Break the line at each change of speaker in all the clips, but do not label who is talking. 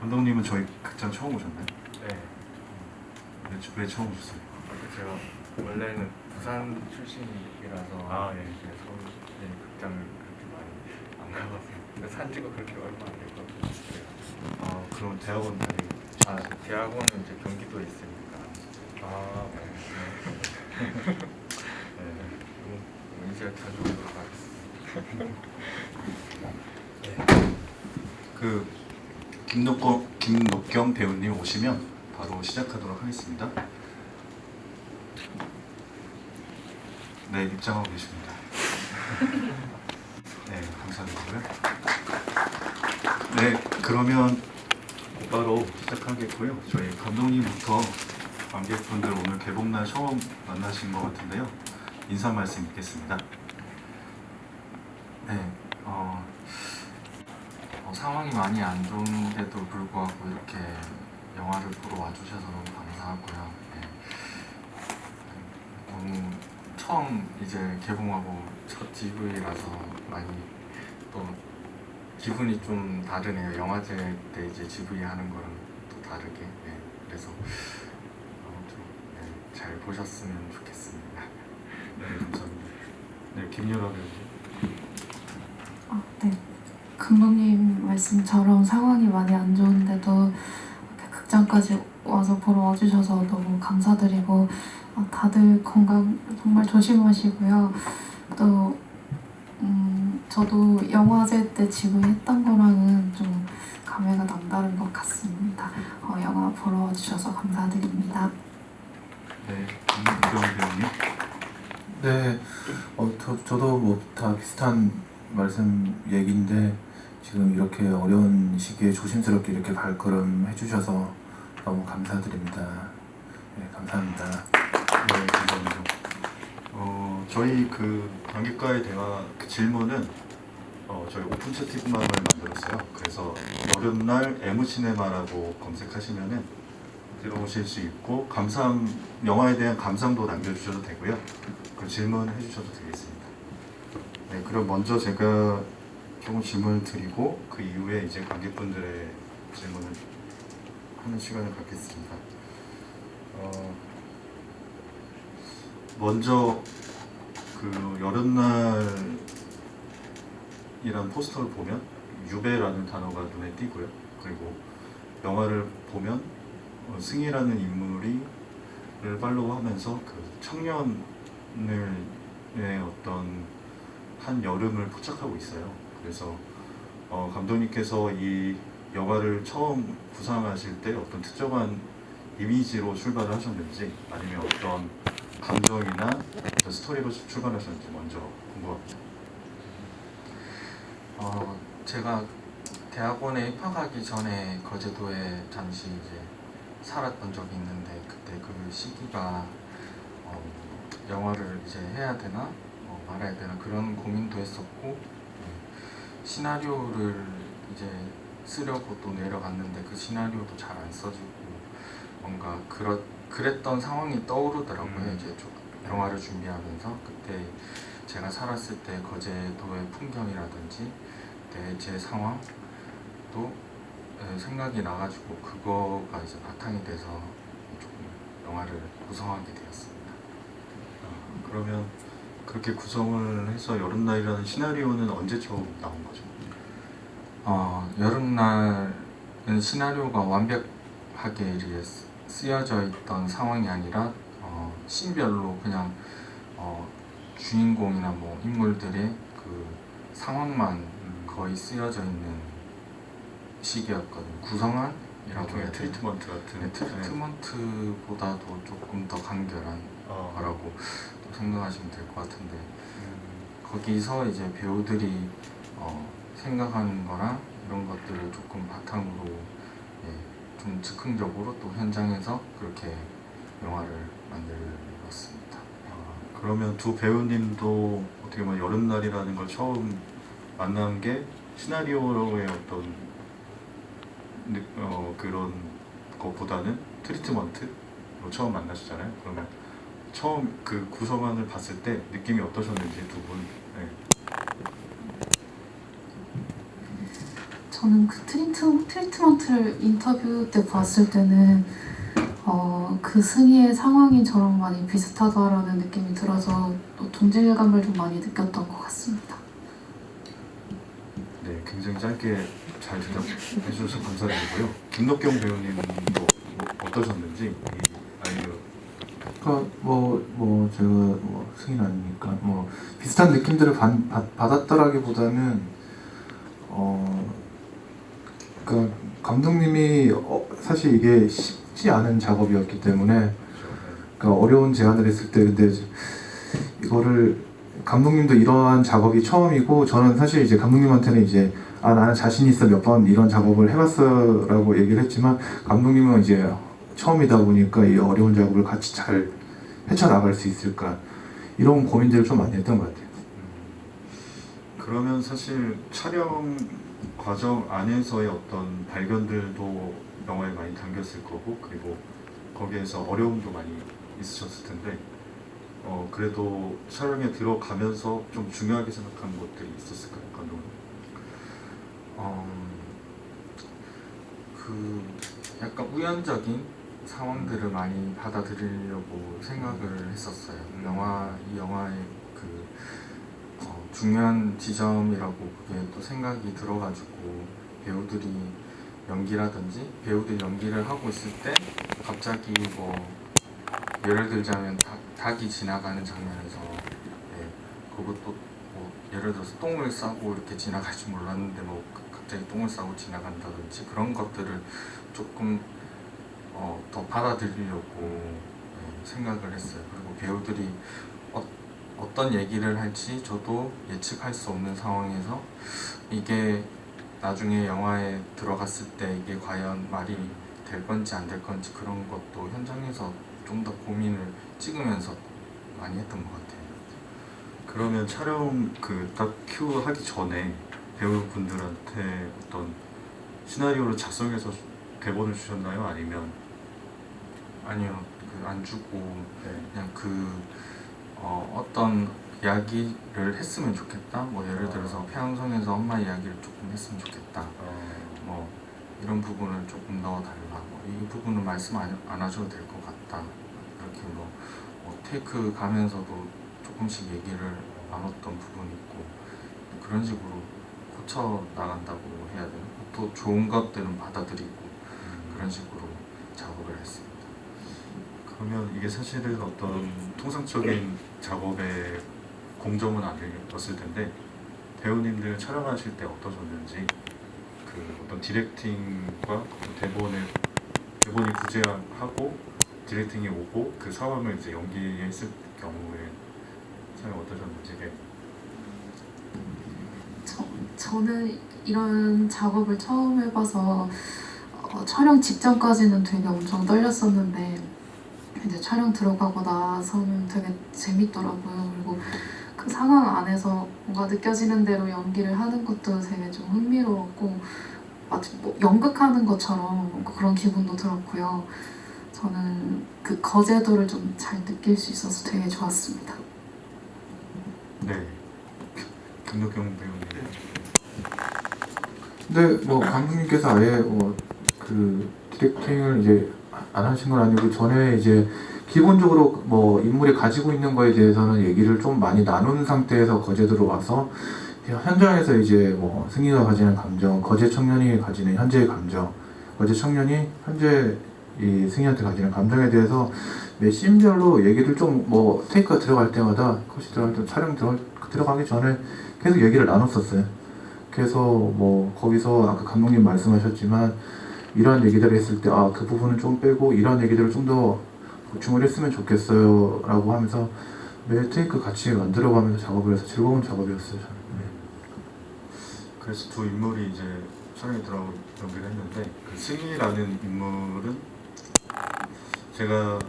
감독님은 저희 극장 처음 오셨나요?
네.
왜 처음 오셨어요?
제가 원래는 부산 출신이라서
예.
서울 극장을 그렇게 많이 안 가봐서 산지가 그렇게 얼마 안 됐거든요.
그럼 대학원 다니고
대학원은 이제 경기도에 있으니까. 네. 이제 자주 오도록 하겠습니다.
그 김녹경 배우님 오시면 바로 시작하도록 하겠습니다. 네, 입장하고 계십니다. 네, 감사드리고요. 네, 그러면 곧바로 시작하겠고요. 저희 감독님부터 관객분들 오늘 개봉날 처음 만나신 것 같은데요. 인사 말씀 있겠습니다.
네, 상황이 많이 안 좋은데도 불구하고 이렇게 영화를 보러 와주셔서 너무 감사하고요. 네. 너무 처음 이제 개봉하고 첫 GV라서 많이 또 기분이 좀 다르네요. 영화제 때 이제 GV 하는 거랑 또 다르게. 네. 그래서 잘 보셨으면 좋겠습니다.
네, 감사합니다. 네, 김유라 배우님.
네. 감독님 말씀처럼 상황이 많이 안 좋은데도 이렇게 극장까지 와서 보러 와주셔서 너무 감사드리고 다들 건강 정말 조심하시고요. 또 저도 영화제 때 지금 했던 거랑은 좀 감회가 남다른 것 같습니다. 영화 보러 와주셔서 감사드립니다.
네, 김유라 배우님.
네, 저도 뭐 다 비슷한 말씀 얘기인데 지금 이렇게 어려운 시기에 조심스럽게 이렇게 발걸음 해주셔서 너무 감사드립니다. 네, 감사합니다.
네, 감사합니다. 저희 그 관객과의 대화 그 질문은 저희 오픈 채팅방을 만들었어요. 그래서 여름날 에무시네마라고 검색하시면은 들어오실 수 있고 영화에 대한 감상도 남겨주셔도 되고요. 그 질문해 주셔도 되겠습니다. 네, 그럼 먼저 제가 조금 질문을 드리고 그 이후에 이제 관객분들의 질문을 하는 시간을 갖겠습니다. 먼저 그 여름날이란 포스터를 보면 유배라는 단어가 눈에 띄고요. 그리고 영화를 보면 승희라는 인물을 팔로우하면서 그 청년의 어떤 한 여름을 포착하고 있어요. 그래서 감독님께서 이 영화를 처음 구상하실 때 어떤 특정한 이미지로 출발을 하셨는지 아니면 어떤 감정이나 어떤 스토리로 출발하셨는지 먼저 궁금합니다.
제가 대학원에 입학하기 전에 거제도에 잠시 이제 살았던 적이 있는데 그때 그 시기가 영화를 이제 해야 되나 말아야 되나 그런 고민도 했었고 시나리오를 이제 쓰려고 또 내려갔는데 그 시나리오도 잘 안 써지고 뭔가 그랬던 상황이 떠오르더라고요. 이제 좀 영화를 준비하면서 그때 제가 살았을 때 거제도의 풍경이라든지 제 상황도 생각이 나가지고 그거가 이제 바탕이 돼서 조금 영화를 구성하게 되었습니다.
그러면 그렇게 구성을 해서 여름날이라는 시나리오는 언제 처음 나온 거죠?
여름날은 시나리오가 완벽하게 이렇게 쓰여져 있던 상황이 아니라 씬별로 그냥 주인공이나 뭐 인물들의 그 상황만 거의 쓰여져 있는 시기였거든요. 구성안이라고 해야 되나?
트리트먼트 같은.
네, 트리트먼트보다도 조금 더 간결한 거라고 또 생각하시면 될 것 같은데 거기서 이제 배우들이 생각하는 거랑 이런 것들을 조금 바탕으로 좀 즉흥적으로 또 현장에서 그렇게 영화를 만들었습니다.
그러면 두 배우님도 어떻게 보면 여름날이라는 걸 처음 만난 게 시나리오의 어떤 그런 것보다는 트리트먼트로 처음 만나시잖아요. 그러면 처음 그 구성안을 봤을 때 느낌이 어떠셨는지 두 분. 네.
저는 그 트리트먼트를 인터뷰 때 봤을 때는 그 승희의 상황이 저랑 많이 비슷하다라는 느낌이 들어서 또 동질감을 좀 많이 느꼈던 것 같습니다.
네, 굉장히 짧게 잘 대답해 주셔서 감사드리고요. 김덕경 배우님도 어떠셨는지 이 아이디어.
그러니까 제가 승인 아니니까 비슷한 느낌들을 받았더라기보다는 그러니까 감독님이 사실 이게 쉽지 않은 작업이었기 때문에 그러니까 어려운 제안을 했을 때 근데 이거를 감독님도 이러한 작업이 처음이고 저는 사실 이제 감독님한테는 이제 나는 자신 있어 몇 번 이런 작업을 해봤어라고 얘기를 했지만 감독님은 이제 처음이다 보니까 이 어려운 작업을 같이 잘 헤쳐나갈 수 있을까 이런 고민들을 좀 많이 했던 것 같아요.
그러면 사실 촬영 과정 안에서의 어떤 발견들도 영화에 많이 담겼을 거고 그리고 거기에서 어려움도 많이 있으셨을 텐데 그래도 촬영에 들어가면서 좀 중요하게 생각한 것들이 있었을까요, 감독님?
그 약간 우연적인 상황들을 많이 받아들이려고 생각을 했었어요. 이 영화의 그 중요한 지점이라고 그게 또 생각이 들어가지고 배우들이 연기를 하고 있을 때 갑자기 예를 들자면 닭이 지나가는 장면에서 그것도 예를 들어서 똥을 싸고 이렇게 지나갈 줄 몰랐는데 갑자기 똥을 싸고 지나간다든지 그런 것들을 조금 더 받아들이려고 생각을 했어요. 그리고 배우들이 어떤 얘기를 할지 저도 예측할 수 없는 상황에서 이게 나중에 영화에 들어갔을 때 이게 과연 말이 될 건지 안 될 건지 그런 것도 현장에서 좀 더 고민을 찍으면서 많이 했던 것 같아요.
그러면 촬영 그 다큐 하기 전에 배우분들한테 어떤 시나리오를 작성해서 대본을 주셨나요? 아니면
아니요, 안 주고
네.
그냥 어떤 이야기를 했으면 좋겠다. 예를 들어서 폐왕성에서 엄마 이야기를 조금 했으면 좋겠다. 이런 부분을 조금 넣어달라. 이 부분은 말씀 안 하셔도 될 것 같다. 이렇게 테이크 가면서도 조금씩 얘기를 나눴던 부분이 있고 그런 식으로 고쳐 나간다고 해야 되나? 또 좋은 것들은 받아들이고 그런 식으로 작업을 했습니다.
그러면 이게 사실은 어떤 통상적인 작업의 공정은 아니었을 텐데 배우님들 촬영하실 때 어떠셨는지 그 어떤 디렉팅과 대본이 구제하고 디렉팅이 오고 그 상황을 이제 연기했을 경우에 촬영 어떠셨는지.
저는 이런 작업을 처음 해봐서 촬영 직전까지는 되게 엄청 떨렸었는데 이제 촬영 들어가고 나서는 되게 재밌더라고요. 그리고 그 상황 안에서 뭔가 느껴지는 대로 연기를 하는 것도 되게 좀 흥미로웠고 마치 연극하는 것처럼 그런 기분도 들었고요. 저는 그 거제도를 좀 잘 느낄 수 있어서 되게 좋았습니다.
네, 김덕경 배우님.
근데 감독님께서 아예 그 디렉팅을 이제 안 하신 건 아니고 전에 이제 기본적으로 인물이 가지고 있는 거에 대해서는 얘기를 좀 많이 나눈 상태에서 거제도로 와서 현장에서 이제 승희가 가지는 감정, 거제 청년이 가지는 현재의 감정, 거제 청년이 현재 이 승희한테 가지는 감정에 대해서 매 씬별로 얘기를 좀 테이크가 들어갈 때마다 컷이 들어갈 때 촬영 들어가기 전에 계속 얘기를 나눴었어요. 그래서 거기서 아까 감독님 말씀하셨지만 이러한 얘기들을 했을 때 그 부분은 좀 빼고 이러한 얘기들을 좀 더 보충을 했으면 좋겠어요 라고 하면서 매 테이크 같이 만들어가면서 작업을 해서 즐거운 작업이었어요. 저는.
그래서 두 인물이 이제 촬영에 들어가고 연기를 했는데 그 승희라는 인물은 제가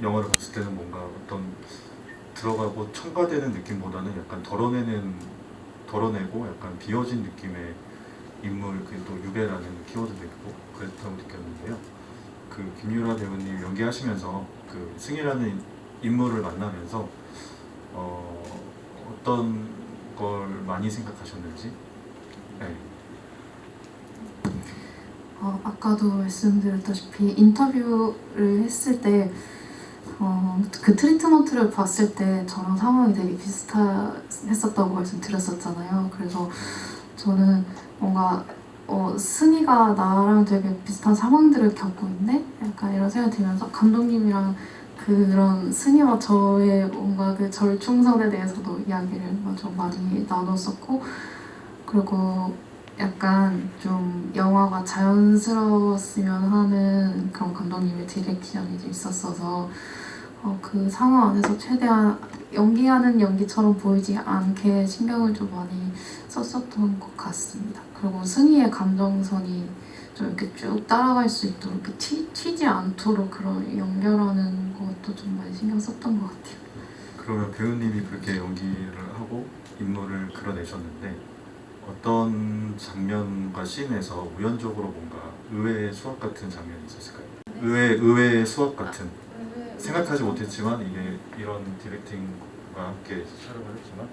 영화를 봤을 때는 뭔가 어떤 들어가고 첨가되는 느낌보다는 약간 덜어내고 약간 비워진 느낌의 인물, 그게 또 유배라는 키워드도 있고 그랬다고 느꼈는데요. 그 김유라 배우님 연기하시면서 그 승희라는 인물을 만나면서 어떤 걸 많이 생각하셨는지. 네.
아까도 말씀드렸다시피 인터뷰를 했을 때 그 트리트먼트를 봤을 때 저랑 상황이 되게 비슷했었다고 말씀드렸었잖아요. 그래서 저는 뭔가 승희가 나랑 되게 비슷한 상황들을 겪고 있네? 약간 이런 생각이 들면서 감독님이랑 그런 승희와 저의 뭔가 그 절충선에 대해서도 이야기를 좀 많이 나눴었고, 그리고 약간 좀 영화가 자연스러웠으면 하는 그런 감독님의 디렉션이 좀 있었어서 그 상황 안에서 최대한 연기하는 연기처럼 보이지 않게 신경을 좀 많이 썼었던 것 같습니다. 그리고 승희의 감정선이 좀 이렇게 쭉 따라갈 수 있도록 이렇게 튀지 않도록 그런 연결하는 것도 좀 많이 신경 썼던 것 같아요.
그러면 배우님이 그렇게 연기를 하고 인물을 그려내셨는데 어떤 장면과 씬에서 우연적으로 뭔가 의외의 수학 같은 장면이 있었을까요? 의외의 수학 같은, 생각하지 못했지만 이게 이런 디렉팅과 함께 촬영을 했지만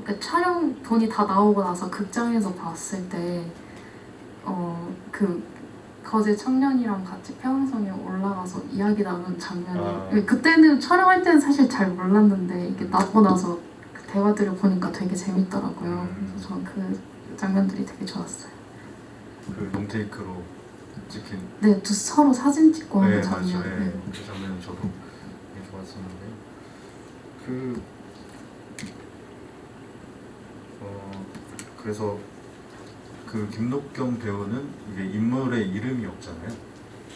그러니까 촬영본이 다 나오고 나서 극장에서 봤을 때 그 거제 청년이랑 같이 평행선에 올라가서 이야기 나눈 장면이 그때는 촬영할 때는 사실 잘 몰랐는데 이게 나고 나서 그 대화들을 보니까 되게 재밌더라고요. 그래서 저는 그 장면들이 되게 좋았어요.
그 롱테이크로 찍힌
네, 서로 사진 찍고 하는
네,
장면.
맞죠. 네.
네.
그 장면은 저도 되게 좋았었는데 그래서 그 김록경 배우는 이게 인물의 이름이 없잖아요.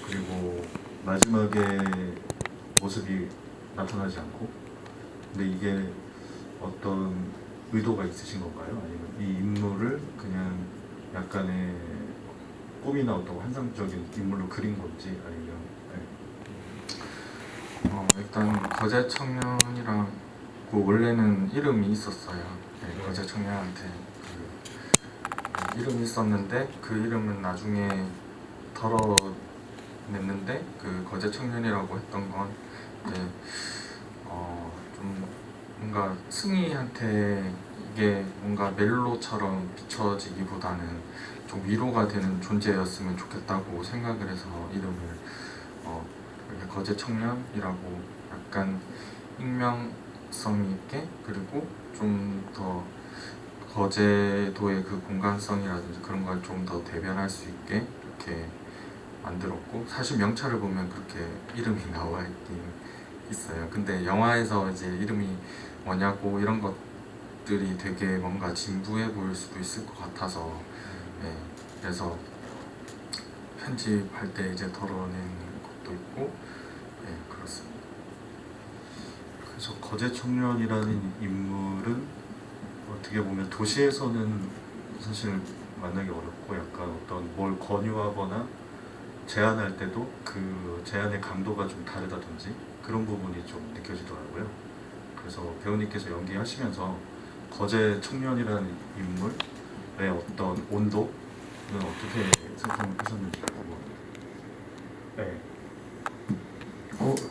그리고 마지막에 모습이 나타나지 않고, 근데 이게 어떤 의도가 있으신 건가요? 아니면 이 인물을 그냥 약간의 꿈이나 어떤 환상적인 인물로 그린 건지, 아니면
일단 거제 청년이라고 원래는 이름이 있었어요. 네, 거제 청년한테 그 이름이 있었는데 그 이름은 나중에 덜어냈는데 그 거제 청년이라고 했던 건 이제 좀 뭔가 승희한테 이게 뭔가 멜로처럼 비춰지기보다는 좀 위로가 되는 존재였으면 좋겠다고 생각을 해서 이름을 이렇게 거제 청년이라고 약간 익명성 있게, 그리고 좀 더 거제도의 그 공간성이라든지 그런 걸 좀 더 대변할 수 있게 이렇게 만들었고, 사실 명찰을 보면 그렇게 이름이 나와 있긴 있어요. 근데 영화에서 이제 이름이 뭐냐고 이런 것들이 되게 뭔가 진부해 보일 수도 있을 것 같아서 네, 그래서 편집할 때 이제 덜어낸 것도 있고 네, 그렇습니다.
그래서 거제 청년이라는 인물은 어떻게 보면 도시에서는 사실 만나기 어렵고, 약간 어떤 뭘 권유하거나 제안할 때도 그 제안의 강도가 좀 다르다든지 그런 부분이 좀 느껴지더라고요. 그래서 배우님께서 연기하시면서 거제 청년이라는 인물의 어떤 온도는 어떻게 생각하셨는지 궁금합니다. 네.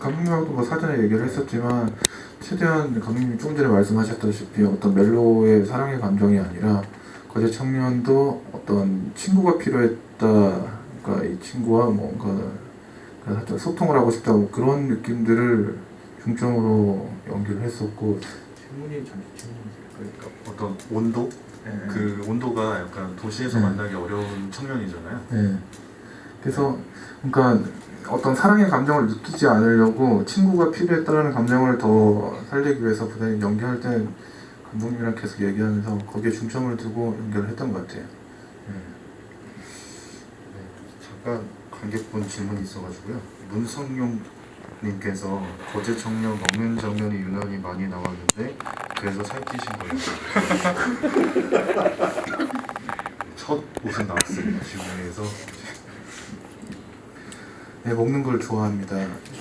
감독님하고도 뭐 사전에 얘기를 했었지만 최대한 감독님이 조금 전에 말씀하셨다시피 어떤 멜로의 사랑의 감정이 아니라 거제 청년도 어떤 친구가 필요했다, 그러니까 이 친구와 뭔가 살짝 소통을 하고 싶다, 뭐 그런 느낌들을 중점으로 연기를 했었고. 질문이
그러니까 어떤 온도?
네.
그 온도가 약간 도시에서
네.
만나기 어려운 청년이잖아요.
네. 그래서 그러니까 어떤 사랑의 감정을 느끼지 않으려고 친구가 필요했다는 감정을 더 살리기 위해서 부단히 연기할 때 감독님이랑 계속 얘기하면서 거기에 중점을 두고 연기를 했던 것 같아요.
잠깐 관객분 질문이 있어가지고요. 문성용 님께서 거제 청년 먹는 장면이 유난히 많이 나왔는데 그래서 살찌신 거예요. 첫 옷은 나왔습니다. 질문에서.
네, 먹는 걸 좋아합니다.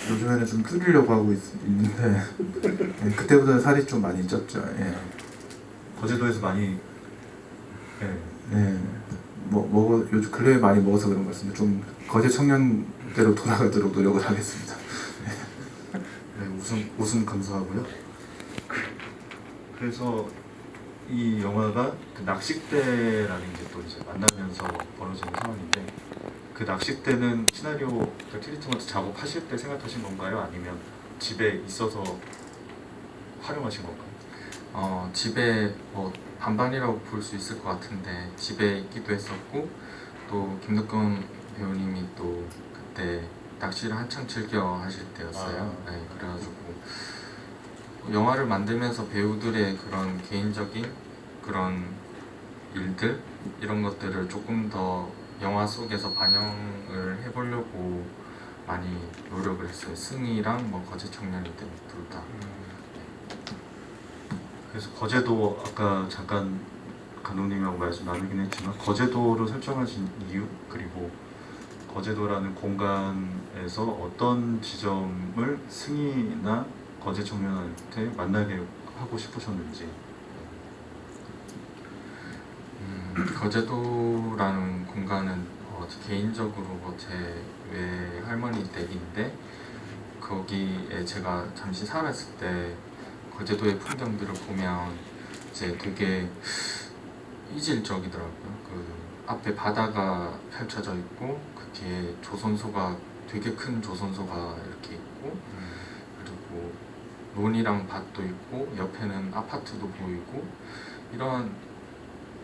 요즘에는 좀 줄이려고 하고 있는데 네, 그때보다는 살이 좀 많이 쪘죠. 예.
거제도에서 많이
네, 요즘 근래에 많이 먹어서 그런 것 같습니다. 좀 거제 청년대로 돌아가도록 노력을 하겠습니다.
웃음 감사하고요. 그래서 이 영화가 그 낚싯대라는 게 또 이제 만나면서 벌어지는 상황인데 그 낚싯대는 시나리오 그러니까 트리트먼트 작업하실 때 생각하신 건가요? 아니면 집에 있어서 활용하신 건가요?
집에 뭐 반반이라고 볼 수 있을 것 같은데 집에 있기도 했었고 또 김덕건 배우님이 또 그때 낚시를 한창 즐겨 하실 때였어요.
아.
네, 그래가지고 영화를 만들면서 배우들의 그런 개인적인 그런 일들 이런 것들을 조금 더 영화 속에서 반영을 해보려고 많이 노력을 했어요. 승희랑 뭐 거제 청년이들 둘 다.
그래서 거제도 아까 잠깐 감독님하고 말씀 나누긴 했지만 거제도로 설정하신 이유 그리고 거제도라는 공간에서 어떤 지점을 승희나 거제 청년한테 만나게 하고 싶으셨는지.
거제도라는 공간은 개인적으로 제 외할머니 댁인데 거기에 제가 잠시 살았을 때 거제도의 풍경들을 보면 이제 되게 이질적이더라고요. 그 앞에 바다가 펼쳐져 있고 그 뒤에 조선소가 되게 큰 조선소가 이렇게 있고 그리고 논이랑 밭도 있고 옆에는 아파트도 보이고 이런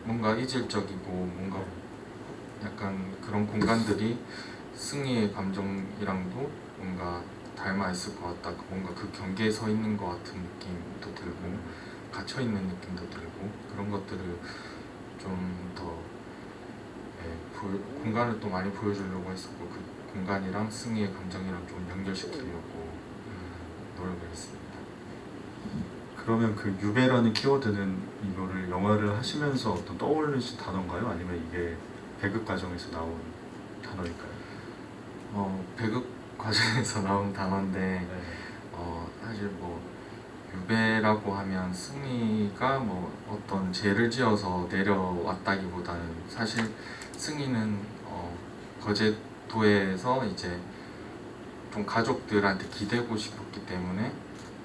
뭔가 이질적이고 뭔가 약간 그런 공간들이 승희의 감정이랑도 뭔가 닮아 있을 것 같다. 뭔가 그 경계에 서 있는 것 같은 느낌도 들고 갇혀 있는 느낌도 들고 그런 것들을 좀 더 공간을 또 많이 보여주려고 했었고 그 공간이랑 승희의 감정이랑 좀 연결시키려고 노력을 했습니다.
그러면 그 유배라는 키워드는 이거를 영화를 하시면서 어떤 떠올리신 단어인가요? 아니면 이게 배급 과정에서 나온 단어일까요?
배급 과정에서 나온 단어인데 사실 뭐 유배라고 하면 승희가 뭐 어떤 죄를 지어서 내려왔다기보다는 사실 승희는 거제도에서 이제 좀 가족들한테 기대고 싶었기 때문에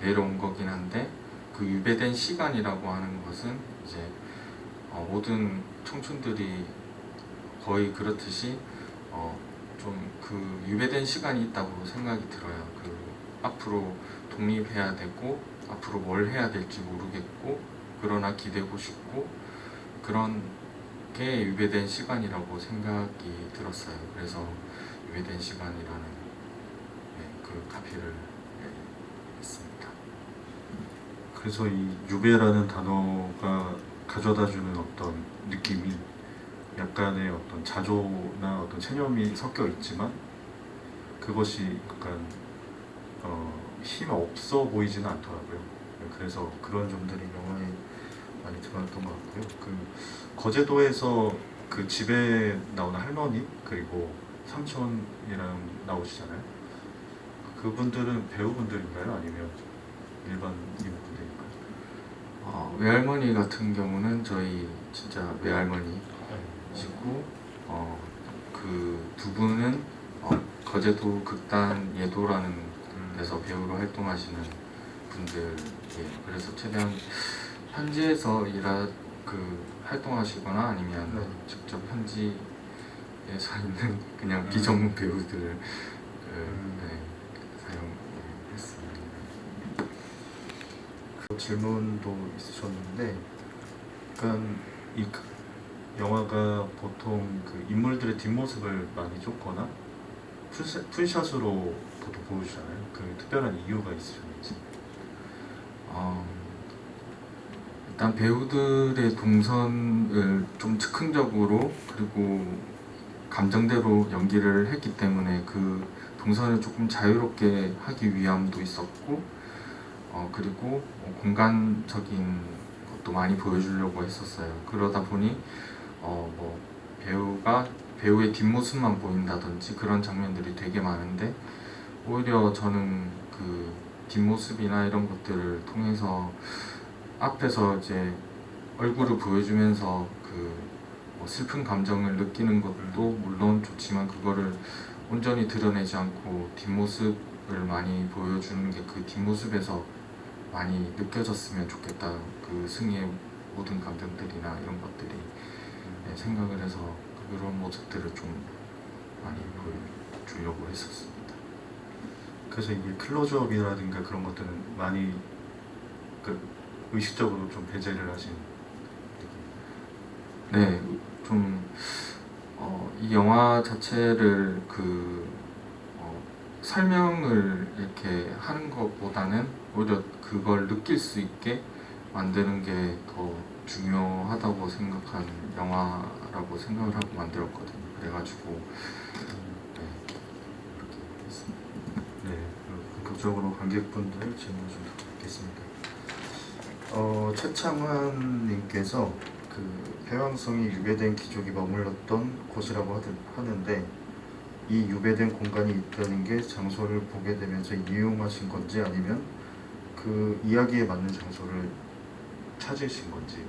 내려온 거긴 한데 그 유배된 시간이라고 하는 것은 이제 모든 청춘들이 거의 그렇듯이 좀 그 유배된 시간이 있다고 생각이 들어요. 그 앞으로 독립해야 되고 앞으로 뭘 해야 될지 모르겠고 그러나 기대고 싶고 그런 게 유배된 시간이라고 생각이 들었어요. 그래서 유배된 시간이라는 그 카피를 했습니다.
그래서 이 유배라는 단어가 가져다주는 어떤 느낌이 약간의 어떤 자조나 어떤 체념이 섞여 있지만 그것이 약간 힘 없어 보이지는 않더라고요. 그래서 그런 점들이 영화에 많이 드러났던 것 같고요. 그 거제도에서 그 집에 나오는 할머니 그리고 삼촌이랑 나오시잖아요. 그분들은 배우분들인가요? 아니면 일반 인물들인가요?
외할머니 같은 경우는 저희 진짜 외할머니시고 그 두 분은 거제도 극단 예도라는 데서 배우로 활동하시는 분들이에요. 그래서 최대한 현지에서 활동하시거나 아니면
네.
직접 현지에서 있는 그냥 비전문 배우들을 사용했습니다.
그 질문도 있으셨는데, 약간 이 영화가 보통 그 인물들의 뒷모습을 많이 줬거나 풀샷으로 보통 보여주잖아요. 그 특별한 이유가 있으셨는지.
일단 배우들의 동선을 좀 즉흥적으로 그리고 감정대로 연기를 했기 때문에 그 동선을 조금 자유롭게 하기 위함도 있었고 그리고 공간적인 것도 많이 보여주려고 했었어요. 그러다 보니 뭐 배우의 뒷모습만 보인다든지 그런 장면들이 되게 많은데 오히려 저는 그 뒷모습이나 이런 것들을 통해서 앞에서 이제 얼굴을 보여주면서 뭐 슬픈 감정을 느끼는 것도 물론 좋지만 그거를 온전히 드러내지 않고 뒷모습을 많이 보여주는 게 그 뒷모습에서 많이 느껴졌으면 좋겠다. 그 승희의 모든 감정들이나 이런 것들이 생각을 해서 그런 모습들을 좀 많이 보여주려고 했었습니다.
그래서 이게 클로즈업이라든가 그런 것들은 많이 그 의식적으로 좀 배제를 하신.
네, 좀 이 영화 자체를 설명을 이렇게 하는 것보다는 오히려 그걸 느낄 수 있게 만드는 게 더 중요하다고 생각한 영화라고 생각을 하고 만들었거든요. 그래가지고 네, 이렇게 했습니다.
네, 본격적으로 관객분들 질문 좀 드리겠습니다. 최창환님께서 그 폐왕성이 유배된 귀족이 머물렀던 곳이라고 하는데 이 유배된 공간이 있다는 게 장소를 보게 되면서 이용하신 건지 아니면 그 이야기에 맞는 장소를 찾으신 건지.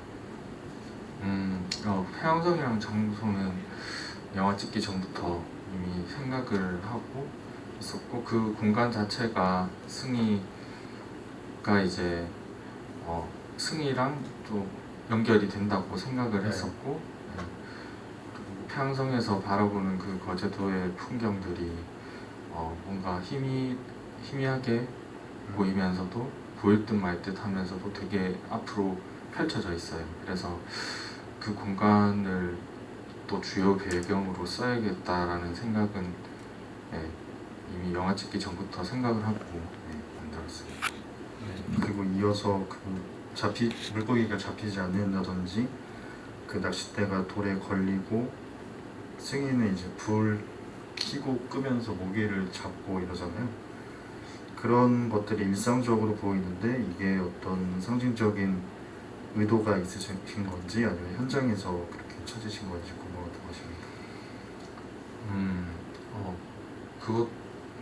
폐왕성이랑 장소는 영화 찍기 전부터 이미 생각을 하고 있었고 그 공간 자체가 승희가 이제 승희랑 또 연결이 된다고 생각을
네.
했었고 그리고 폐왕성에서 바라보는 그 거제도의 풍경들이 뭔가 희미하게 보이면서도 보일 듯 말 듯 하면서도 되게 앞으로 펼쳐져 있어요. 그래서 그 공간을 또 주요 배경으로 써야겠다라는 생각은 이미 영화 찍기 전부터 생각을 하고 만들었습니다.
그리고 이어서 그 물고기가 잡히지 않는다든지 그 낚싯대가 돌에 걸리고 승희는 이제 불 켜고 끄면서 모기를 잡고 이러잖아요. 그런 것들이 일상적으로 보이는데 이게 어떤 상징적인 의도가 있으신 건지 아니면 현장에서 그렇게 찾으신 건지 궁금하다고 하십니다.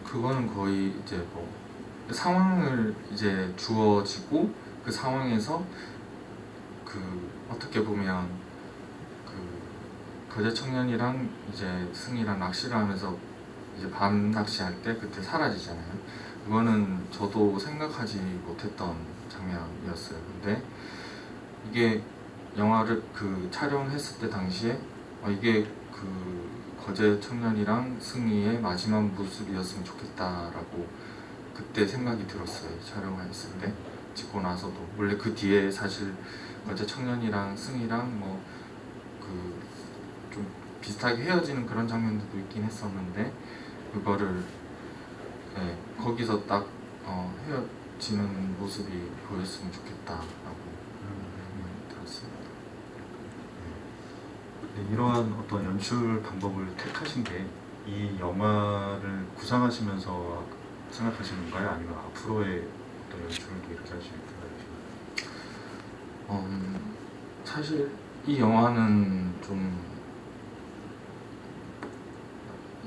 그거는 거의 이제 뭐 상황을 이제 주어지고 그 상황에서 그 어떻게 보면 그 거제 청년이랑 이제 승희랑 낚시를 하면서 이제 밤 낚시할 때 그때 사라지잖아요. 그거는 저도 생각하지 못했던 장면이었어요. 근데 이게 영화를 촬영했을 때 당시에 이게 그 거제 청년이랑 승희의 마지막 모습이었으면 좋겠다라고 그때 생각이 들었어요. 촬영했을 때 찍고 나서도 원래 그 뒤에 사실 거제 청년이랑 승희랑 뭐 그 좀 비슷하게 헤어지는 그런 장면들도 있긴 했었는데 그거를 거기서 딱 헤어지는 모습이 보였으면 좋겠다라고 들었습니다.
네, 이러한 어떤 연출 방법을 택하신 게 이 영화를 구상하시면서 생각하신 건가요? 아니면 앞으로의 어떤 연출도 이렇게 하실 생각이신가요?
사실 이 영화는 좀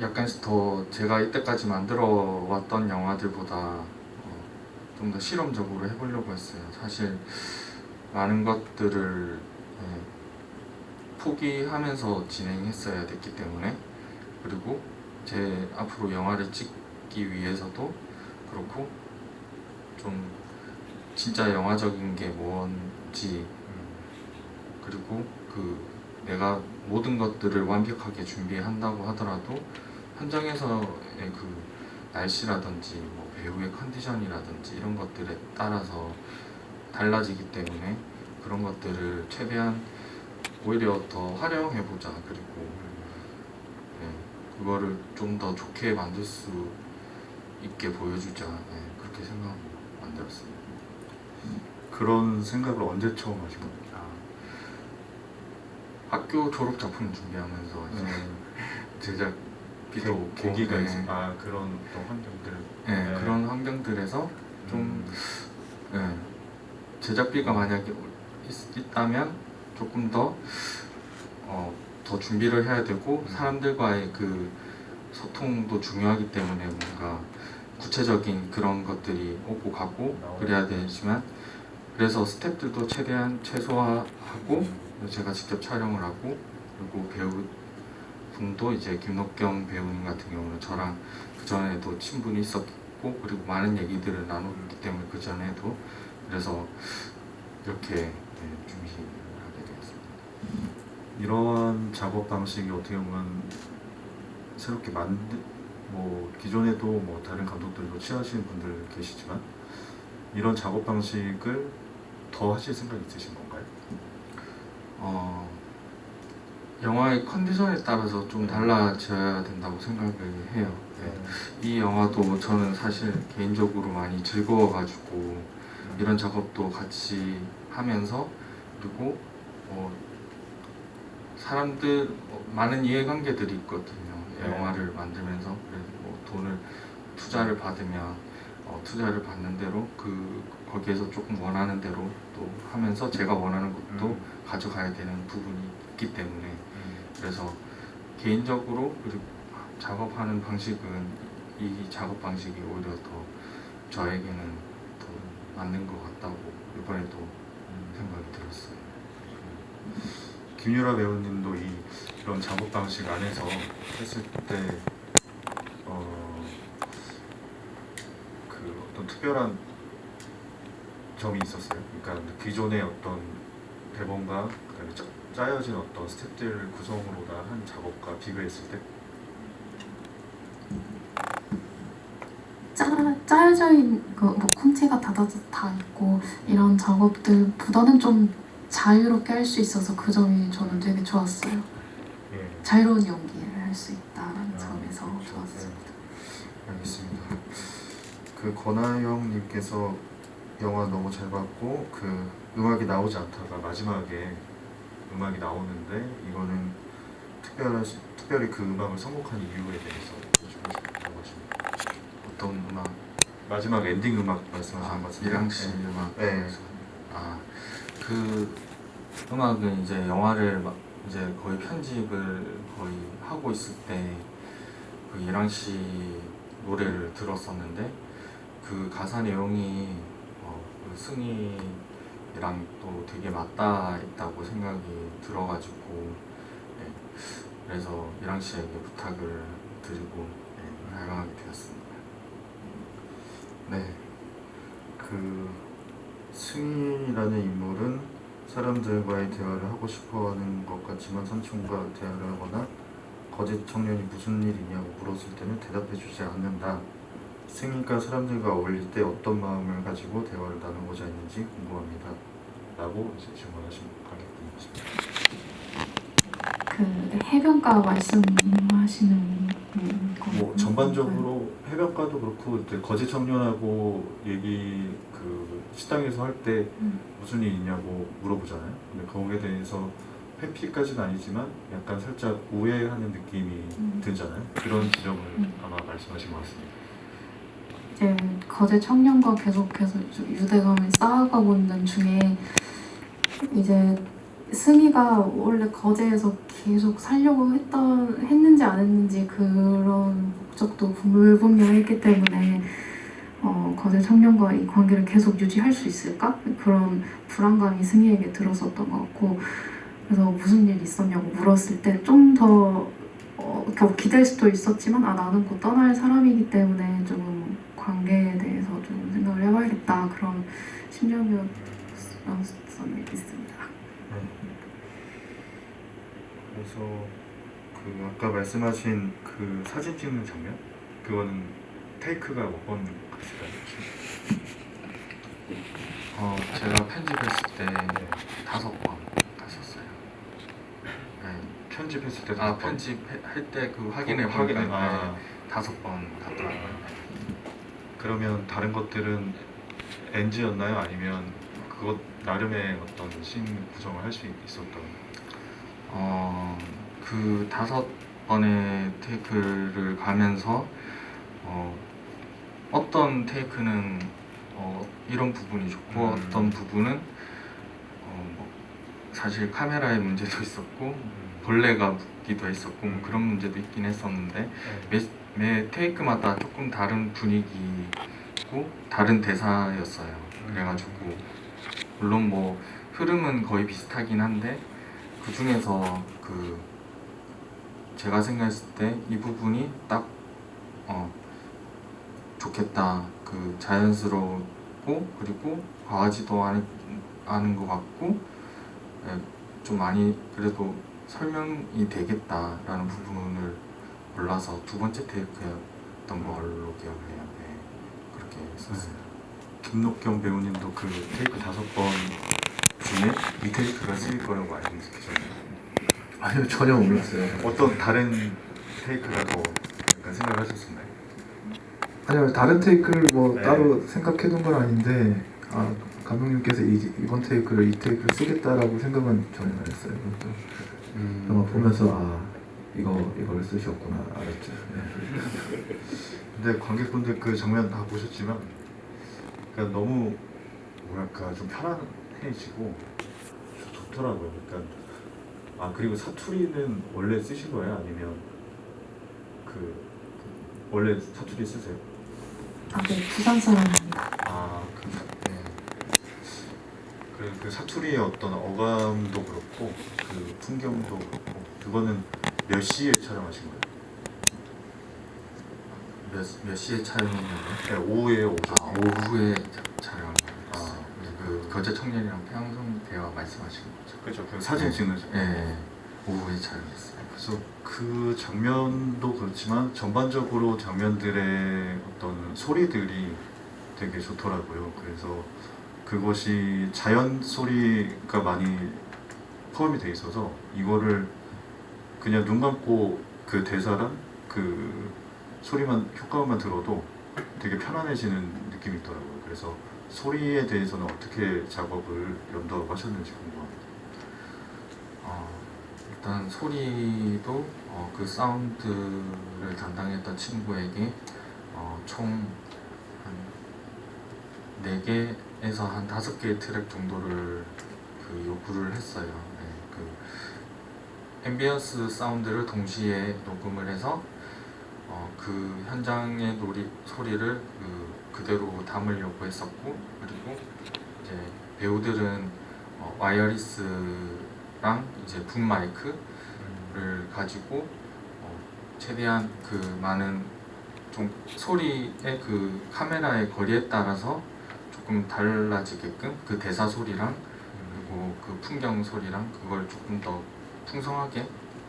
약간 더 제가 이때까지 만들어 왔던 영화들보다 좀 더 실험적으로 해보려고 했어요. 사실 많은 것들을 포기하면서 진행했어야 됐기 때문에 그리고 제 앞으로 영화를 찍기 위해서도 그렇고 좀 진짜 영화적인 게 뭔지 그리고 내가 모든 것들을 완벽하게 준비한다고 하더라도 현장에서의 그 날씨라든지 뭐 배우의 컨디션이라든지 이런 것들에 따라서 달라지기 때문에 그런 것들을 최대한 오히려 더 활용해보자. 그리고 그거를 좀 더 좋게 만들 수 있게 보여주자. 그렇게 생각하고 만들었습니다.
그런 생각을 언제 처음 하신 겁니까?
학교 졸업 작품 준비하면서 이제 제작비도 없고
계기가 있습니다. 그런 어떤 환경들.
그런 환경들에서 좀 제작비가 만약에 있다면 조금 더 준비를 해야 되고 사람들과의 그 소통도 중요하기 때문에 뭔가 구체적인 그런 것들이 오고 가고 그래야 되지만 그래서 스태프들도 최대한 최소화하고 제가 직접 촬영을 하고 그리고 배우분도 이제 김록경 배우님 같은 경우는 저랑 그 전에도 친분이 있었고 그리고 많은 얘기들을 나눴기 때문에 그 전에도 그래서 이렇게 준비를
이러한 작업 방식이 어떻게 보면 새롭게 뭐 기존에도 뭐 다른 감독들도 취하시는 분들 계시지만 이런 작업 방식을 더 하실 생각 있으신 건가요?
영화의 컨디션에 따라서 좀 달라져야 된다고 생각을 해요. 이 영화도 저는 사실 개인적으로 많이 즐거워가지고 이런 작업도 같이 하면서 그리고 사람들 많은 이해관계들이 있거든요. 영화를 만들면서 그래서 뭐 돈을 투자를 받으면 투자를 받는 대로 거기에서 조금 원하는 대로 또 하면서 제가 원하는 것도 가져가야 되는 부분이 있기 때문에 그래서 개인적으로 그리고 작업하는 방식은 이 작업 방식이 오히려 더 저에게는 더 맞는 것 같다고 이번에도 생각이 들었어요.
김유라 배우님도 이런 작업 방식 안에서 했을 때 그 어떤 특별한 점이 있었어요? 그러니까 기존의 어떤 대본과 그다음에 짜여진 어떤 스텝들 구성으로 다 한 작업과 비교했을 때
짜여져 있는 뭐 콘티가 다 있고 이런 작업들보다는 좀 자유롭게 할 수 있어서 그 점이 저는 되게 좋았어요.
예.
자유로운 연기를 할 수 있다는 점에서
그렇죠.
좋았습니다.
네. 알겠습니다. 그 권하영님께서 영화 너무 잘 봤고 그 음악이 나오지 않다가 마지막에 음악이 나오는데 이거는 특별히 그 음악을 선곡한 이유에 대해서 여쭤보고 싶습니다.
어떤 음악?
마지막 엔딩 음악 말씀하신 것 같은데
이랑 씨
네.
음악.
네.
그 음악은 이제 영화를 이제 거의 편집을 거의 하고 있을 때 그 이랑 씨 노래를 들었었는데 그 가사 내용이 그 승희랑 또 되게 맞닿아 있다고 생각이 들어가지고 그래서 이랑 씨에게 부탁을 드리고 발광하게 되었습니다.
네. 그 승희라는 인물은 사람들과의 대화를 하고 싶어하는 것 같지만 삼촌과 대화를 하거나 거짓 청년이 무슨 일이냐고 물었을 때는 대답해주지 않는다. 승희가 사람들과 어울릴 때 어떤 마음을 가지고 대화를 나누고자 했는지 궁금합니다. 라고 이제 질문하신 관객분이십니다.
그 해변가 말씀하시는
뭐 전반적으로 해변가도 그렇고 그때 거짓 청년하고 얘기 그 식당에서 할 때 무슨 일 있냐고 물어보잖아요. 근데 거기에 대해서 회피까지는 아니지만 약간 살짝 우회하는 느낌이 들잖아요. 그런 지점을 아마 말씀하신 것 같습니다.
이제 거제 청년과 계속해서 유대감을 쌓아가고 있는 중에 이제 승희가 원래 거제에서 계속 살려고 했는지 안 했는지 그런 목적도 불분명했기 때문에 거제 청년과 이 관계를 계속 유지할 수 있을까? 그런 불안감이 승희에게 들었었던 것 같고 그래서 무슨 일 있었냐고 물었을 때 좀 더 기댈 수도 있었지만 나는 곧 떠날 사람이기 때문에 좀 관계에 대해서 좀 생각을 해봐야겠다 그런 심정이었었던 게 있습니다.
그래서 그 아까 말씀하신 그 사진 찍는 장면 그거는 테이크가 몇 번 갔을까요?
제가 편집했을 때 5번 갔었어요.
편집했을 때
편집할 때 그 확인해
확인해
보니까 5번 갔더라고요.
그러면 다른 것들은 NG였나요? 아니면 그것 나름의 어떤 씬 구성을 할 수 있었던?
그 5번의 테이크를 가면서 어떤 테이크는 이런 부분이 좋고 어떤 부분은 뭐 사실 카메라의 문제도 있었고 벌레가 묻기도 했었고 뭐 그런 문제도 있긴 했었는데 매 테이크마다 조금 다른 분위기고 다른 대사였어요. 그래가지고 물론 뭐 흐름은 거의 비슷하긴 한데 그 중에서 그 제가 생각했을 때 이 부분이 딱 좋겠다. 그 자연스럽고 그리고 과하지도 않은 것 같고 좀 많이 그래도 설명이 되겠다라는 부분을 몰라서 두 번째 테이크였던 걸로 기억을 해요. 네, 그렇게 했었어요.
김록경 배우님도 그 테이크 5번 중에 이 테이크가 쓰일 거라고 알고 계셨나요?
아니요, 전혀 몰랐어요.
어떤 다른 테이크라고 약간 생각하셨었나요?
아니요, 다른 테이크를 뭐
네.
따로 생각해둔 건 아닌데 감독님께서 이번 테이크를 이 테이크를 쓰겠다라고 생각은 전혀 안 했어요. 영화 보면서 이걸 쓰셨구나 알았죠. 네.
근데 관객분들 그 장면 다 보셨지만 그러니까 너무 뭐랄까 좀 편안해지고 좋더라고요. 그러니까 그리고 사투리는 원래 쓰신 거예요? 아니면 원래 사투리 쓰세요?
네, 부산 사람입니다.
네.
그 사투리의 어떤 어감도 그렇고 그 풍경도 그렇고 그거는 몇 시에 촬영하신 거예요?
몇 시에 촬영했냐고요?
네, 오후에 오셨어요?
오후에 촬영을 했어요.
아,
그 거제 청년이랑 평성 대화 말씀하시는 거죠?
그렇죠. 그 사진 찍는 장
네, 오후에 촬영했어요.
그래서 그 장면도 그렇지만 전반적으로 장면들의 어떤 소리들이 되게 좋더라고요. 그래서 그것이 자연 소리가 많이 포함이 돼 있어서 이거를 그냥 눈 감고 그 대사랑 그 소리만 효과음만 들어도 되게 편안해지는 느낌이 있더라고요. 그래서 소리에 대해서는 어떻게 작업을 염두하고 하셨는지 궁금합니다.
일단 소리도 그 사운드를 담당했던 친구에게 총 한 4개에서 한 5개의 트랙 정도를 그 요구를 했어요. 네, 그 앰비언스 사운드를 동시에 녹음을 해서 그 현장의 소리를 그대로 담으려고 했었고, 그리고 이제 배우들은 와이어리스랑 이제 붐 마이크를 가지고 최대한 그 많은 좀 소리의 그 카메라의 거리에 따라서 조금 달라지게끔 그 대사 소리랑 그리고 그 풍경 소리랑 그걸 조금 더 풍성하게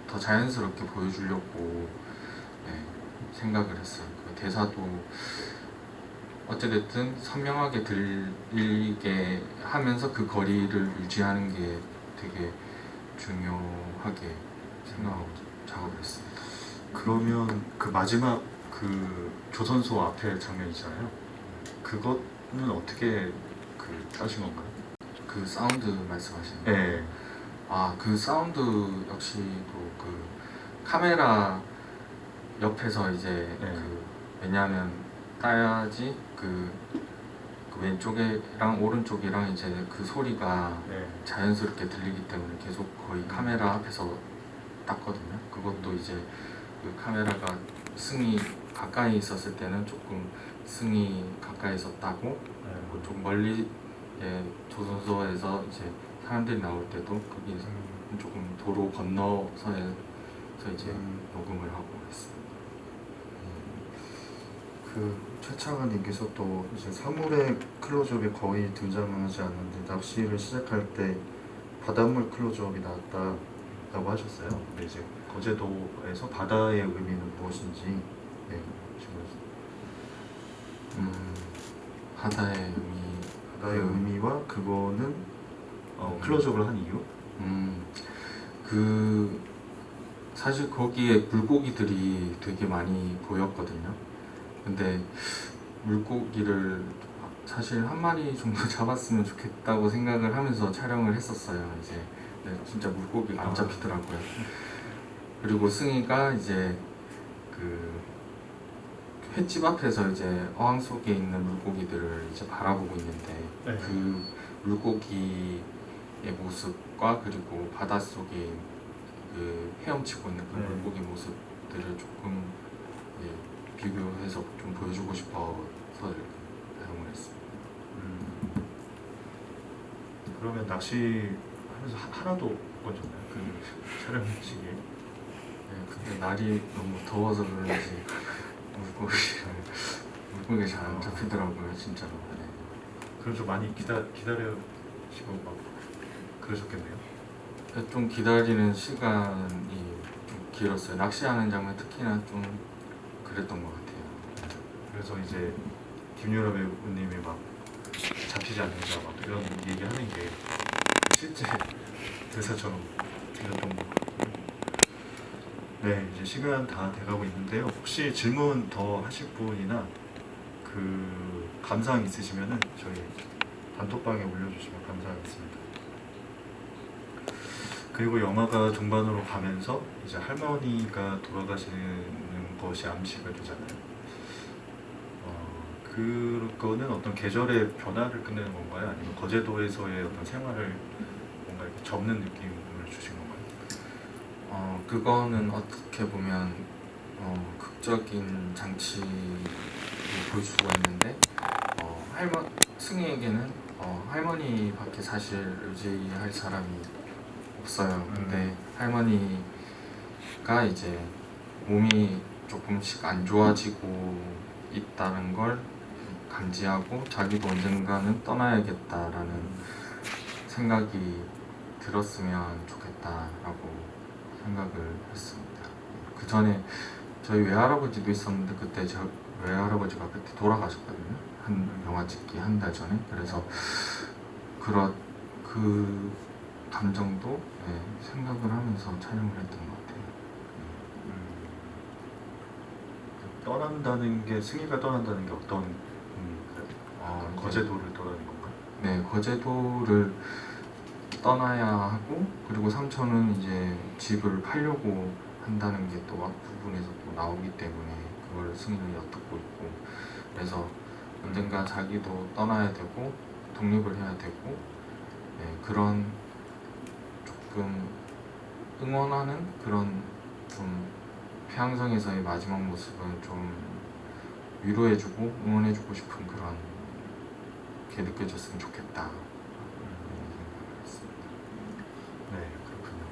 더 자연스럽게 보여주려고 생각을 했어요. 그 대사도 어찌됐든 선명하게 들리게 하면서 그 거리를 유지하는 게 되게 중요하게 생각하고 작업을 했습니다.
그러면 그 마지막 그 교선소 앞에 장면 있잖아요. 그거는 어떻게 짜신 건가요?
그 사운드 말씀하시는
네.
거예요? 그 사운드 역시도 그 카메라 옆에서 이제
네.
왜냐하면 따야지 그 왼쪽이랑 오른쪽이랑 이제 그 소리가
네.
자연스럽게 들리기 때문에 계속 거의 카메라 앞에서 땄거든요. 그것도 이제 그 카메라가 승이 가까이 있었을 때는 조금 승이 가까이서 따고 좀 멀리 조선소에서 이제 사람들이 나올 때도 거기 조금 도로 건너서 이제 녹음을 하고 했습니다.
그 최창한님께서 또 이제 사물의 클로즈업이 거의 등장하지 않는데 낚시를 시작할 때 바닷물 클로즈업이 나왔다라고 하셨어요. 근데 이제 거제도에서 바다의 의미는 무엇인지
바다의 의미.
바다의 의미와 그거는 클로즈업을 한 이유?
사실 거기에 물고기들이 되게 많이 보였거든요. 근데 물고기를 사실 한 마리 정도 잡았으면 좋겠다고 생각을 하면서 촬영을 했었어요. 이제 근데 진짜 물고기가 안 잡히더라고요. 그리고 승희가 이제 그 횟집 앞에서 이제 어항 속에 있는 물고기들을 이제 바라보고 있는데
네.
그 물고기의 모습과 그리고 바닷속에 그 헤엄치고 있는 그
네.
물고기 모습들을 조금 비교해서 좀 보여주고 싶어서 사용을 했습니다.
그러면 낚시하면서 하나도 못 건졌나요? 그 촬영 시기에?
네, 근데 날이 너무 더워서 그런지 물고기 잘 안 잡히더라고요, 진짜로. 네.
그럼 좀 많이 기다리시고 막 그러셨겠네요?
좀 기다리는 시간이 좀 길었어요. 낚시하는 장면 특히나 좀 그랬던 것 같아요.
그래서 이제 김유라 배우님이 막 잡히지 않는다 막 이런 얘기하는 게 실제 대사처럼 들렸던 것 같고요. 네, 이제 시간 다 돼가고 있는데요. 혹시 질문 더 하실 분이나 그 감상 있으시면은 저희 단톡방에 올려주시면 감사하겠습니다. 그리고 영화가 중반으로 가면서 이제 할머니가 돌아가시는 것이 암시가 되잖아요. 그거는 어떤 계절의 변화를 끝내는 건가요? 아니면 거제도에서의 어떤 생활을 뭔가 이렇게 접는 느낌을 주신 건가요?
그거는 어떻게 보면 극적인 장치로 볼 수가 있는데 승희에게는 할머니밖에 사실 의지할 사람이 없어요. 근데 할머니가 이제 몸이 조금씩 안 좋아지고 있다는 걸 감지하고 자기도 언젠가는 떠나야겠다라는 생각이 들었으면 좋겠다라고 생각을 했습니다. 그 전에 저희 외할아버지도 있었는데 그때 저 외할아버지가 그때 돌아가셨거든요. 한 영화 찍기 한 달 전에. 그래서 그 감정도 생각을 하면서 촬영을 했던 것 같아요.
떠난다는 게 승희가 떠난다는 게 어떤 거제도를 떠나는 건가요?
네, 거제도를 떠나야 하고 그리고 삼촌은 이제 집을 팔려고 한다는 게 또 앞부분에서 또 나오기 때문에 그걸 승희는 엿듣고 있고 그래서 언젠가 자기도 떠나야 되고 독립을 해야 되고 그런 조금 응원하는 그런 좀 폐양성에서의 마지막 모습은 좀 위로해주고 응원해주고 싶은 그런 게 느껴졌으면 좋겠다.
네, 그렇군요.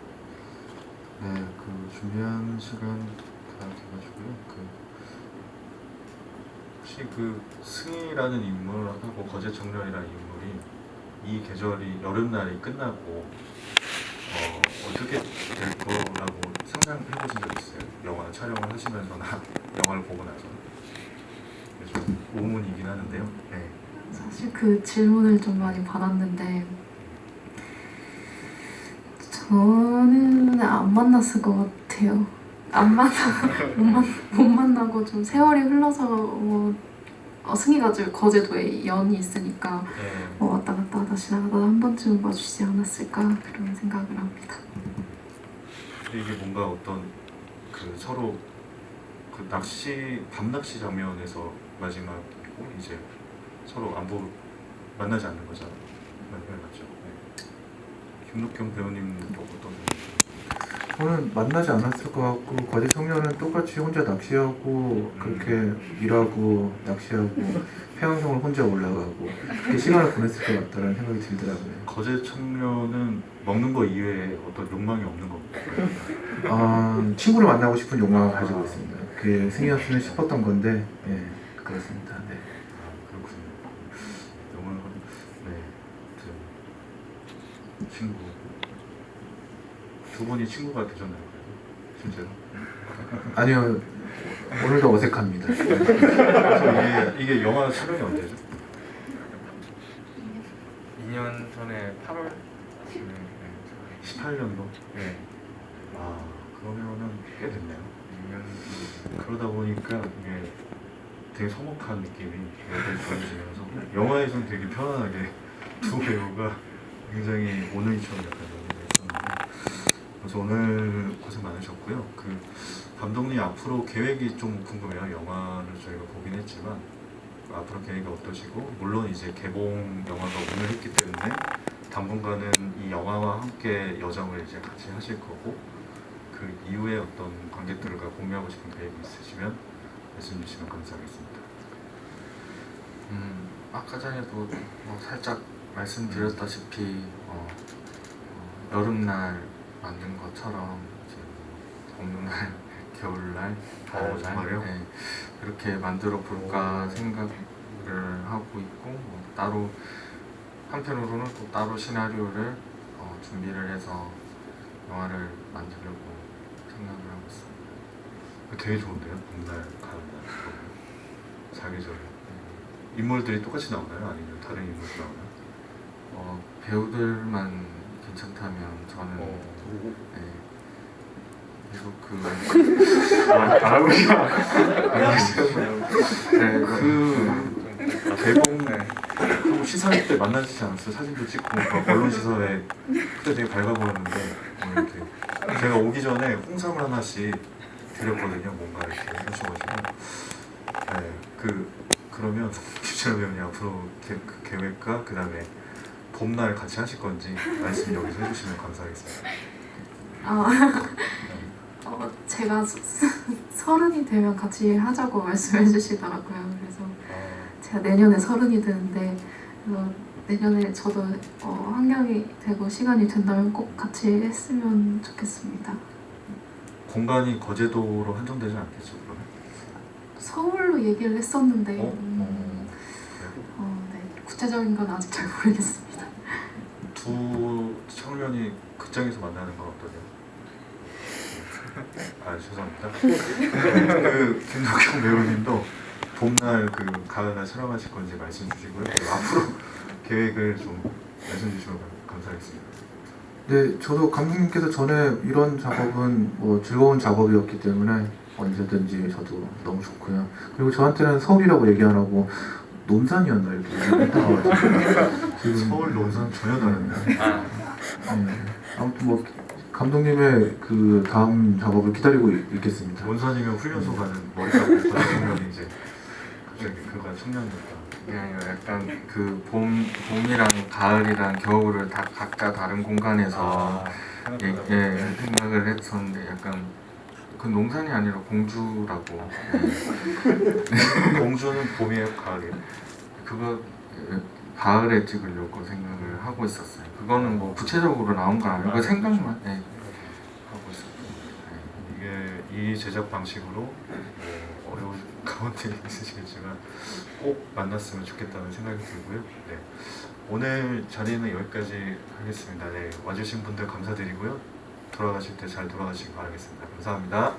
네, 그 준비한 시간 다 돼가지고요. 혹시 그 승희라는 인물하고 거제청년이라는 인물이 이 계절이 여름날이 끝나고 어떻게 될 거라고 상상해 보신 적 있어요? 영화 촬영을 하시면서나 영화를 보고 나서. 좀 의문이긴 하는데요. 네.
사실 그 질문을 좀 많이 받았는데 저는 안 만났을 것 같아요. 못 만나고 좀 세월이 흘러서 승희가 지금 거제도에 연이 있으니까
네.
왔다 갔다 하다 지나가다 한 번쯤 봐주지 않았을까 그런 생각을 합니다.
근데 이게 뭔가 어떤 그 서로 그 밤 낚시 장면에서 마지막이고 이제 서로 만나지 않는 거잖아요. 맞죠? 네. 김록경 배우님도 어떤
저는 만나지 않았을 것 같고 거제 청년은 똑같이 혼자 낚시하고 그렇게 일하고 낚시하고 해양성을 혼자 올라가고 그렇게 시간을 보냈을 것 같다는 생각이 들더라고요.
거제 청년은 먹는 거 이외에 어떤 욕망이 없는 겁니다.
친구를 만나고 싶은 욕망을 가지고 있습니다. 그게 승희였으면 싶었던 건데 그렇습니다. 네.
그렇군요. 영화는 네, 친구 두 분이 친구가 되셨나요? 실제로?
아니요, 오늘도 어색합니다.
그래서 이게 영화 촬영이 언제죠?
2년 전에 8월
18년도?
네.
그러면은 꽤 됐네요.
2년
그러다 보니까 이게 되게 서먹한 느낌이 좋아지면서 영화에서는 되게 편안하게 두 배우가 굉장히 오누이처럼 약간 연기를 했었는데 그래서 오늘 고생 많으셨고요. 그 감독님 앞으로 계획이 좀 궁금해요. 영화를 저희가 보긴 했지만 앞으로 계획이 어떠시고 물론 이제 개봉 영화가 오늘 했기 때문에 당분간은 이 영화와 함께 여정을 이제 같이 하실 거고 그 이후에 어떤 관객들과 공유하고 싶은 계획이 있으시면 말씀 주시면 감사하겠습니다.
아까 전에도 살짝 말씀드렸다시피 여름날 만든 것처럼 이제 봄날, 겨울날, 가을날
정말요?
그렇게 만들어 볼까 생각을 하고 있고 따로 한편으로는 또 따로 시나리오를 준비를 해서 영화를 만들려고 생각을 하고 있어요.
되게 좋은데요. 봄날, 가을날, 사계절. 인물들이 똑같이 나오나요? 아니면 다른 인물도 나오나요?
배우들만 괜찮다면 저는 네. 그리고
알고 있나? 개봉 하고 시사회 때 만나시지 않았어요? 사진도 찍고 막 언론 시사회 그때 되게 밝아 보였는데 이렇게 제가 오기 전에 홍삼을 하나씩 드렸거든요. 뭔가 이렇게 하셔가지고 그러면 김철 배우님 앞으로 그 계획과 그 다음에 봄날 같이 하실 건지 말씀 여기서 해주시면 감사하겠습니다.
제가 서른이 되면 같이 하자고 말씀해 주시더라고요. 그래서 제가 내년에 서른이 되는데 내년에 저도 환경이 되고 시간이 된다면 꼭 같이 했으면 좋겠습니다.
공간이 거제도로 한정되지 않겠죠, 그러면?
서울로 얘기를 했었는데
그래요?
네, 구체적인 건 아직 잘 모르겠습니다.
두 청년이 극장에서 만나는 건 어떠세요? 죄송합니다. 그 김덕경 배우님도 봄날 가을날 촬영하실 건지 말씀 주시고요. 앞으로 계획을 좀 말씀 주시면 감사하겠습니다.
네, 저도 감독님께서 전에 이런 작업은 뭐 즐거운 작업이었기 때문에 언제든지 저도 너무 좋고요. 그리고 저한테는 서울이라고 얘기 안 하고 논산이었나 이렇게 했다가지고 지금
서울 논산 전혀 다른데.
네, 아무튼 뭐 감독님의 그 다음 작업을 기다리고 있겠습니다.
논산이면 훈련소 가는 머리 감고 있던 청년이 이제 갑자기 그가 청년이었다.
그게 아니라 약간 봄이랑 가을이랑 겨울을 다 각자 다른 공간에서 생각을 했었는데 약간 그 농산이 아니라 공주라고.
공주는 봄이에요, 가을이에요?
그거 가을에 찍으려고 생각을 하고 있었어요. 그거는 뭐 구체적으로 나온 건 아니고 생각만 하고 있었어요.
이게 이 제작 방식으로 어려운 가운데 있으시겠지만 꼭 만났으면 좋겠다는 생각이 들고요. 네. 오늘 자리는 여기까지 하겠습니다. 네, 와주신 분들 감사드리고요. 돌아가실 때 잘 돌아가시기 바라겠습니다. 감사합니다.